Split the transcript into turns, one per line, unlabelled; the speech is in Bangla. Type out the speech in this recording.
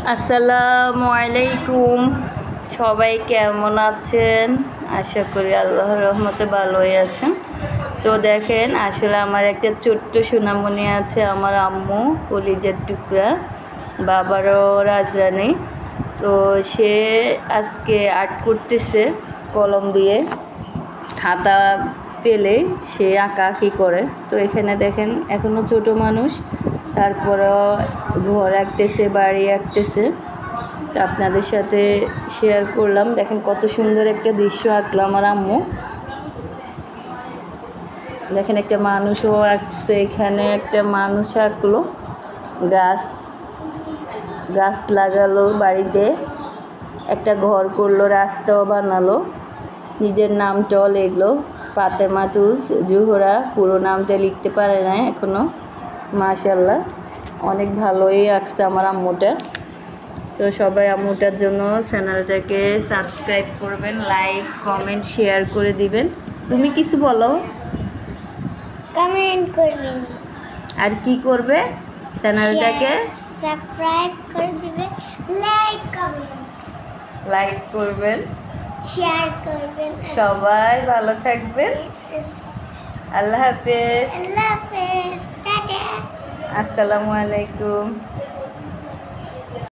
আসসালামু আলাইকুম। সবাই কেমন আছেন? আশা করি আল্লাহর রহমতে ভালোই আছেন। তো দেখেন, আসলে আমার একটা ছোট্ট সোনামণি আছে, আমার আম্মু কলিজার টুকরা, বাবারও রাজরানী। তো সে আজকে আর্ট করতেছে কলম দিয়ে, খাতা ফেলে সে আঁকাআঁকি করে। তো এখানে দেখেন এখনও ছোট মানুষ, তারপরও ঘর আঁকতেছে, বাড়ি আঁকতেছে। তো আপনাদের সাথে শেয়ার করলাম। দেখেন কত সুন্দর একটা দৃশ্য আঁকলো আমার আম্মু। দেখেন একটা মানুষও আঁকছে, এখানে একটা মানুষ আঁকলো, গাছ গাছ লাগালো বাড়িতে, একটা ঘর করলো, রাস্তাও বানালো, নিজের নামটাও লিখলো ফাতেমা জোহরা। পুরো নামটা লিখতে পারে না এখনও। মাশাআল্লাহ, অনেক ভালোই আঁকছে আমার আম্মুটা। তো সবাই আম্মুটার জন্য চ্যানেলটাকে সাবস্ক্রাইব করবেন, লাইক কমেন্ট শেয়ার করে দিবেন। তুমি কিছু বলো।
কমেন্ট করবেন
আর কি করবে? চ্যানেলটাকে
সাবস্ক্রাইব করে দিবেন,
লাইক করবেন,
শেয়ার করবেন।
সবাই ভালো থাকবেন। আল্লাহ হাফেজ।
আল্লাহ হাফেজ, টাটা।
আসসালামু আলাইকুম।